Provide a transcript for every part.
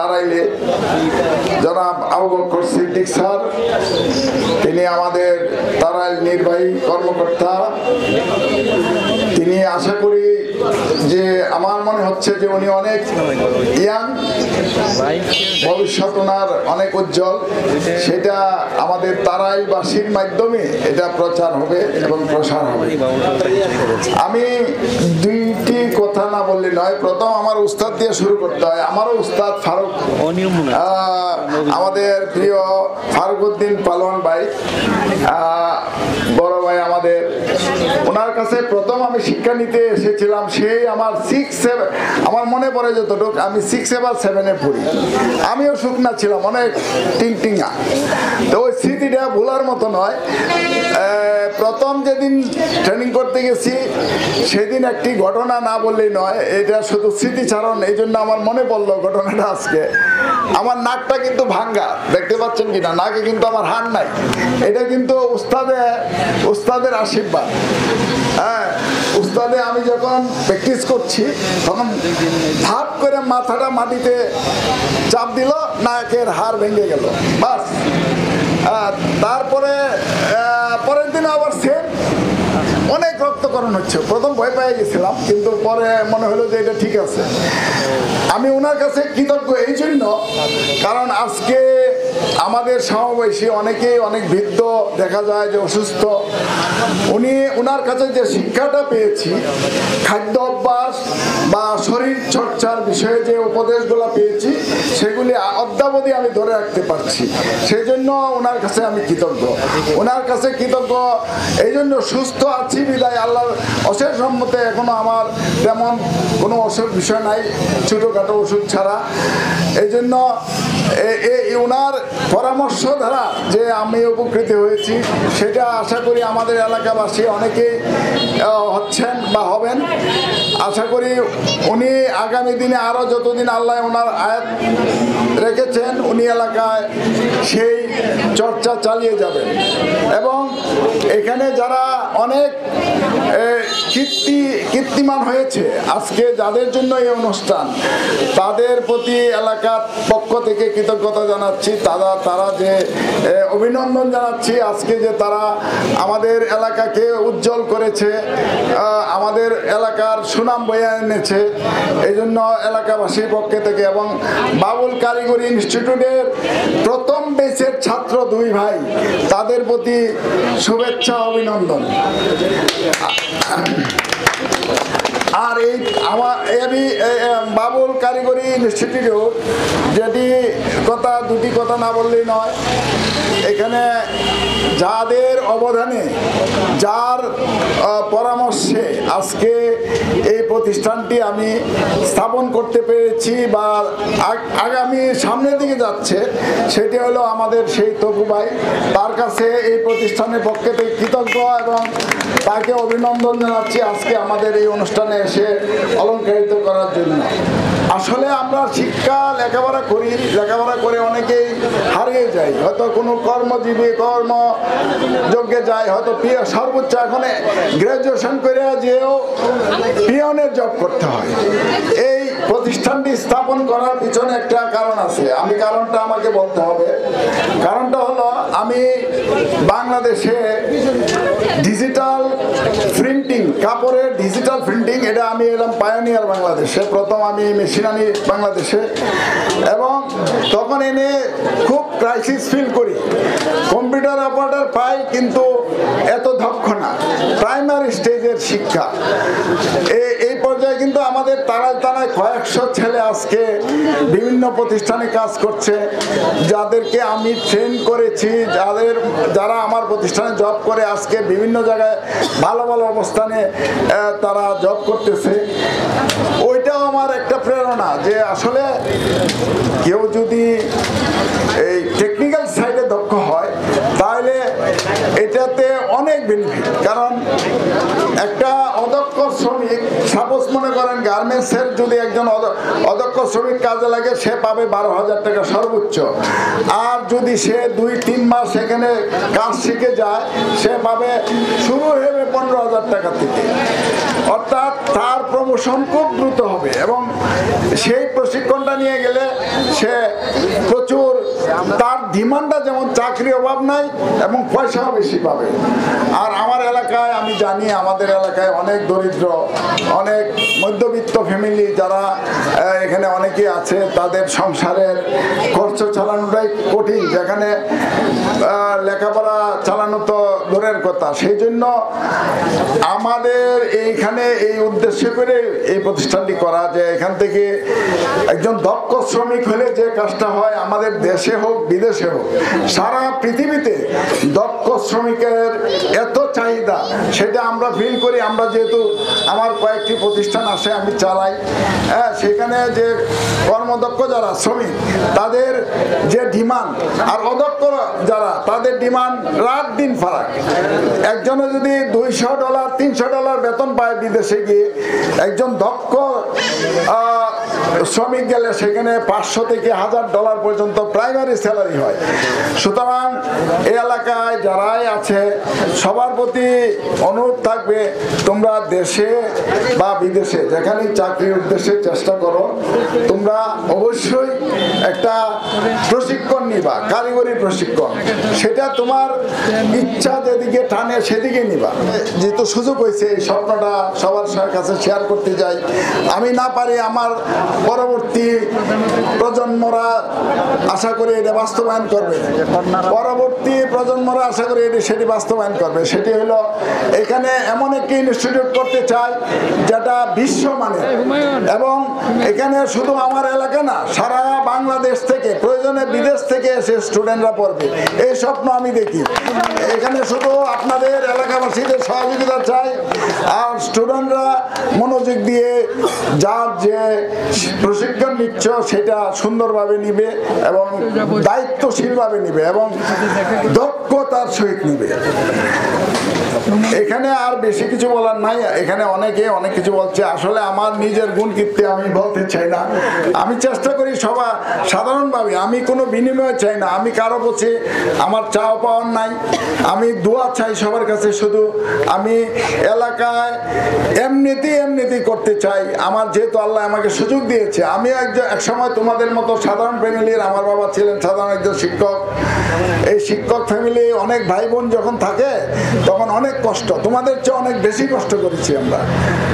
তারাইলে জনাব আবু বকর সিদ্দিক স্যার, তিনি আমাদের তারাইল নির্বাহী কর্মকর্তা। তিনি আশা করি যে আমার মনে হচ্ছে যে উনি অনেক ইয়াং, ভবিষ্যৎ ওনার অনেক উজ্জ্বল, সেটা আমাদের তারাইলবাসীর মাধ্যমে এটা প্রচার হবে এবং প্রসার হবে। আমি দুইটি কথা না বললে নয়, প্রথম আমার উস্তাদ দিয়ে শুরু করতে হয়। আমারও উস্তাদ ফারুক, আমাদের প্রিয় ফারুকউদ্দিন পালোয়ান ভাই, বড় ভাই আমাদের, ওনার কাছে প্রথম আমি শিক্ষা নিতে এসেছিলাম। সেই আমার 6-7, আমার মনে পড়ে যতটুকু, আমি 6 বা 7-এ পড়ি। আমিও শুকনা ছিলাম, অনেক টিংটিঙা। তো ওই স্মৃতিটা ভোলার মতো নয়। প্রথম যেদিন ট্রেনিং করতে গেছি সেদিন একটি ঘটনা না বললেই নয়, এটা শুধু স্মৃতিচারণ, এই জন্য আমার মনে পড়লো ঘটনাটা আজকে। আমার নাকটা কিন্তু ভাঙ্গা, দেখতে পাচ্ছেন কিনা, নাকে কিন্তু আমার হাড় নাই। এটা কিন্তু উস্তাদের আশীর্বাদ। হ্যাঁ, উস্তাদে আমি যখন প্র্যাকটিস করছি তখন ধাপ করে মাথাটা মাটিতে চাপ দিল, নাকের হাড় ভেঙে গেল, বাস। তারপরে পরের দিন আবার সেম, অনেক রক্তকরণ হচ্ছে। প্রথম ভয় পেয়ে গেছিলাম, কিন্তু পরে মনে হলো যে এটা ঠিক আছে। আমি ওনার কাছে কৃতজ্ঞ এই জন্য, কারণ আজকে আমাদের সমবয়সী অনেকেই অনেক বৃদ্ধ, দেখা যায় যে অসুস্থ। ওনার কাছে যে শিক্ষাটা পেয়েছি, খাদ্য অভ্যাস বা শরীর চর্চার বিষয়ে যে উপদেশগুলো পেয়েছি, সেগুলি অদ্যাবধি আমি ধরে রাখতে পারছি। সেই জন্য ওনার কাছে আমি কৃতজ্ঞ। ওনার কাছে কৃতজ্ঞ এই জন্য, সুস্থ আছি বিদায় আল্লাহর অশেষ রহমতে এখনো আমার তেমন কোনো অসুখ বিষয় নাই, ছোটোখাটো ওষুধ ছাড়া। এই জন্য ওনার পরামর্শ দ্বারা যে আমি উপকৃত হয়েছি, সেটা আশা করি আমাদের এলাকাবাসী অনেকেই হচ্ছেন বা হবেন। আশা করি উনি আগামী দিনে আরও যতদিন আল্লাহ ওনার আয়াত রেখেছেন, উনি এলাকায় সেই চর্চা চালিয়ে যাবেন। এবং এখানে যারা অনেক কীর্তিমান হয়েছে আজকে, যাদের জন্য এই অনুষ্ঠান, তাদের প্রতি এলাকার পক্ষ থেকে কৃতজ্ঞতা জানাচ্ছি। তারা যে অভিনন্দন জানাচ্ছি আজকে, যে তারা আমাদের এলাকাকে উজ্জ্বল করেছে, আমাদের এলাকার সুনাম বয়ে এনেছে। এই জন্য এলাকাবাসীর পক্ষে থেকে এবং বাবুল কারিগরি ইনস্টিটিউটের প্রথম ব্যাচের ছাত্র 2 ভাই, তাদের প্রতি শুভেচ্ছা, অভিনন্দন। আর এই আমি বাবুল কারিগরি ইনস্টিটিউট, যেটি কথা, দুটি কথা না বললেই নয়, এখানে যাদের অবদানে, যার পরামর্শে আজকে এই প্রতিষ্ঠানটি আমি স্থাপন করতে পেরেছি বা আগামী সামনের দিকে যাচ্ছে, সেটি হলো আমাদের সেই তপু ভাই। তার কাছে এই প্রতিষ্ঠানের পক্ষে থেকে কৃতজ্ঞ এবং তাকে অভিনন্দন জানাচ্ছি আজকে আমাদের এই অনুষ্ঠানে এসে অলংকারিত করার জন্য। আসলে আমরা শিক্ষা লেখাপড়া করি, লেখাপড়া করে অনেকেই হারিয়ে যাই, হয়তো কোনো কর্মজীবী কর্মযোগ্যে যায়, হয়তো সর্বোচ্চ এখন গ্র্যাজুয়েশন করে যেও পিয়নের জব করতে হয়। এই প্রতিষ্ঠানটি স্থাপন করার পিছনে একটা কারণ আছে, আমি কারণটা আমাকে বলতে হবে। কারণটা হলো, আমি বাংলাদেশে ডিজিটাল প্রিন্টিং, কাপড়ের ডিজিটাল প্রিন্টিং, এটা আমি এলাম পায়োনিয়ার বাংলাদেশে, প্রথম আমি মেশিনারি বাংলাদেশে। এবং তখন এনে খুব ক্রাইসিস ফিল করি, কম্পিউটার অপারেটর পাই কিন্তু এত দক্ষ না, প্রাইমারি স্টেজের শিক্ষা। এই পর্যায়ে কিন্তু আমাদের তারায় কয়েকশো ছেলে আজকে বিভিন্ন প্রতিষ্ঠানে কাজ করছে, যাদেরকে আমি ট্রেন করেছি, যারা আমার প্রতিষ্ঠানে জব করে আজকে বিভিন্ন জায়গায় ভালো ভালো অবস্থানে তারা জব করতেছে। ওইটাও আমার একটা প্রেরণা যে আসলে কেউ যদি এই টেকনিক্যাল সাইডে দক্ষ হয়, তাহলে এটাতে অনেক বেনিফিট। কারণ একটা অদক্ষ শ্রমিক, সাপোজ মনে করেন গার্মেন্টসের যদি একজন অদক্ষ শ্রমিক কাজে লাগে, সে পাবে 12,000 টাকা সর্বোচ্চ। আর যদি সে 2-3 মাস সেখানে কাজ শিখে যায়, সে পাবে, শুরু হবে 15,000 টাকা থেকে। অর্থাৎ তার প্রমোশন খুব দ্রুত হবে এবং সেই প্রশিক্ষণটা নিয়ে গেলে সে প্রচুর, তার ডিমান্ডটা যেমন চাকরি অভাব নাই এবং পয়সাও বেশি পাবে। আর আমার এলাকায় আমি জানি, আমাদের এলাকায় অনেক দরিদ্র, অনেক মধ্যবিত্ত ফ্যামিলি যারা এখানে অনেকেই আছে, তাদের সংসারের খরচ চালানোটাই কঠিন, যেখানে লেখাপড়া চালানো তো দূরের কথা। সেই জন্য আমাদের এইখানে এই উদ্দেশ্য করে এই প্রতিষ্ঠানটি করা, যে এখান থেকে একজন দক্ষ শ্রমিক হলে যে কাজটা হয়, আমাদের দেশে হোক বিদেশে হোক সারা পৃথিবীতে দক্ষ শ্রমিকের এত চাহিদা, সেটা আমরা ফিল করি। আমরা যেহেতু আমার কয়েকটি প্রতিষ্ঠান আছে আমি চালাই, সেখানে যে কর্মদক্ষ যারা শ্রমিক তাদের যে ডিমান্ড আর অদক্ষ যারা তাদের ডিমান্ড রাত দিন ফারাক। একজনে যদি $200 $300 বেতন পায় বিদেশে গিয়ে, একজন দক্ষ শ্রমিক গেলে সেখানে $500 থেকে $1000 পর্যন্ত প্রাইমারি স্যালারি হয়। সুতরাং এই এলাকায় যারাই আছে সবার প্রতি অনুরোধ থাকবে, তোমরা দেশে বা বিদেশে যেখানে চাকরির উদ্দেশ্যে চেষ্টা করো, তোমরা অবশ্যই একটা প্রশিক্ষণ নিবা, কারিগরি প্রশিক্ষণ। সেটা তোমার ইচ্ছা যেদিকে টানে সেদিকে নিবা। যেহেতু সুযোগ হয়েছে এই স্বপ্নটা সবার কাছে শেয়ার করতে যাই, আমি না পারি আমার পরবর্তী প্রজন্মরা আশা করি এটা বাস্তবায়ন করবে, পরবর্তী প্রজন্মরা আশা করি সেটি বাস্তবায়ন করবে। সেটি হলো এখানে এমন একটি ইনস্টিটিউট করতে চাই যেটা বিশ্বমানের, এবং এখানে শুধু আমার এলাকা না, সারা বাংলাদেশ থেকে, প্রয়োজনে বিদেশ থেকে এসে স্টুডেন্টরা পড়বে, এই স্বপ্ন আমি দেখি। এখানে শুধু আপনাদের এলাকাবাসীদের সহযোগিতা চাই, আর স্টুডেন্টরা মনোযোগ দিয়ে যার যে প্রশিক্ষণ নিচ্ছ সেটা সুন্দরভাবে নিবে এবং দায়িত্বশীলভাবে নিবে এবং দক্ষতার সহিত নিবে। এখানে আর বেশি কিছু বলার নাই, এখানে অনেকে অনেক কিছু বলছে, আসলে আমার নিজের গুণ কীর্তি আমি বলতে চাই না। আমি চেষ্টা করি সবার সাধারণভাবে, আমি কোনো বিনিময় চাই না, আমি কারো কাছে আমার চাওয়া পাওয়ার নাই, আমি দোয়া চাই সবার কাছে। শুধু আমি এলাকায় এমনিতেই করতে চাই। আমার যেহেতু আল্লাহ আমাকে সুযোগ দিয়েছে, আমি এক সময় তোমাদের মতো সাধারণ ফ্যামিলির, আমার বাবা ছিলেন সাধারণ একজন শিক্ষক, এই শিক্ষক ফ্যামিলি অনেক ভাই বোন যখন থাকে তখন অনেক কষ্ট, তোমাদের চেয়ে অনেক বেশি কষ্ট করেছি আমরা।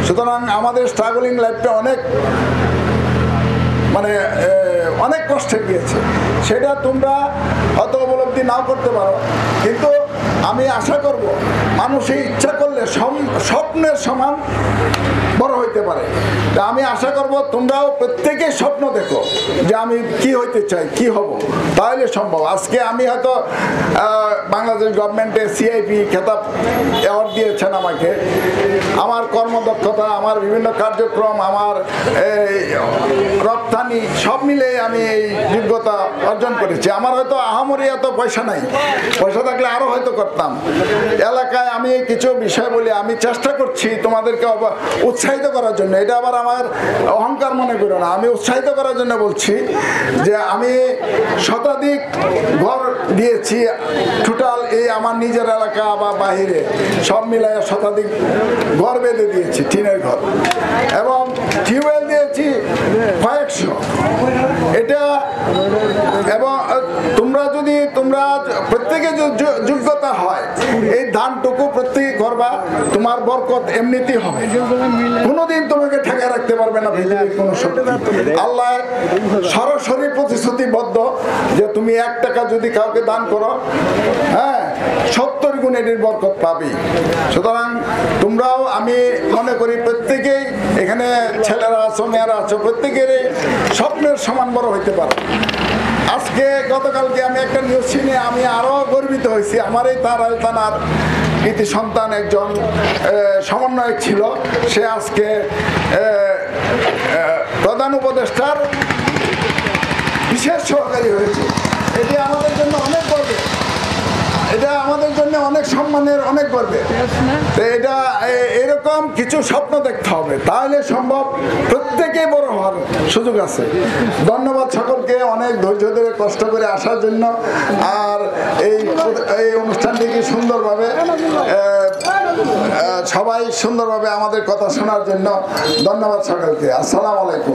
সুতরাং আমাদের স্ট্রাগলিং লাইফটা অনেক কষ্টে গিয়েছে, সেটা তোমরা হয়তো উপলব্ধি নাও করতে পারো, কিন্তু আমি আশা করব মানুষই ইচ্ছা করলে স্বপ্নের সমান বড় হইতে পারে। আমি আশা করব তোমরাও প্রত্যেকেই স্বপ্ন দেখো যে আমি কি হইতে চাই, কি হব, তাহলে সম্ভব। আজকে আমি হয়তো বাংলাদেশ গভর্নমেন্টের সিআইপি খেতাব অ্যাওয়ার্ড দিয়েছেন আমাকে, আমার কর্মদক্ষতা, আমার বিভিন্ন কার্যক্রম, আমার রপ্তানি সব মিলে আমি এই যোগ্যতা অর্জন করেছি। আমার হয়তো আহামরি এত পয়সা নাই, পয়সা থাকলে আরো হয়তো করতাম। এলাকায় আমি কিছু বিষয় বলি, আমি চেষ্টা করছি তোমাদেরকে উৎসাহিত করার জন্য, এটা আবার আমার অহংকার মনে করো না, আমি উৎসাহিত করার জন্য বলছি যে আমি শতাধিক ঘর দিয়েছি টোটাল, এই আমার নিজের এলাকা বা বাহিরে সব মিলায় শতাধিক ঘর বেঁধে দিয়েছি, টিনের ঘর, এবং টিউবওয়েল দিয়েছি কয়েকশো। এটা এবং তোমরা প্রত্যেকে যোগ্যতা হয়, এই ধানটুকু প্রত্যেকে করবা, তোমার বরকত এমনিতেই হবে, কোনোদিন তোমাকে ঠেকায় রাখতে পারবে না পৃথিবীর কোনো শক্তি। আল্লাহ সরাসরি প্রতিশ্রুতিবদ্ধ যে তুমি 1 টাকা যদি কাউকে দান করো, 70 গুণ এটির বরকত পাবে। সুতরাং তোমরাও, আমি মনে করি প্রত্যেকেই এখানে ছেলেরা আছো, মেয়েরা আছো, প্রত্যেকের স্বপ্নের সমান বড় হইতে পারো। আজকে গতকালকে আমি একটা নিউজ শুনে আমি আরো গর্বিত হয়েছি। আমার এই তারাল থানার কৃতি সন্তান একজন সমন্বয়ক ছিল, সে আজকে প্রধান উপদেষ্টার বিশেষ সহকারী হয়েছে। এটি আমাদের জন্য অনেক গর্বের, এটা আমাদের জন্য অনেক সম্মানের, অনেক গর্বের। এটা এরকম কিছু স্বপ্ন দেখতে হবে, তাহলে সম্ভব, প্রত্যেকেই বড় হওয়ার সুযোগ আছে। ধন্যবাদ সকলকে অনেক ধৈর্য ধরে কষ্ট করে আসার জন্য। আর এই অনুষ্ঠানটিকে সুন্দরভাবে সবাই সুন্দরভাবে আমাদের কথা শোনার জন্য ধন্যবাদ সকলকে। আসসালামু আলাইকুম।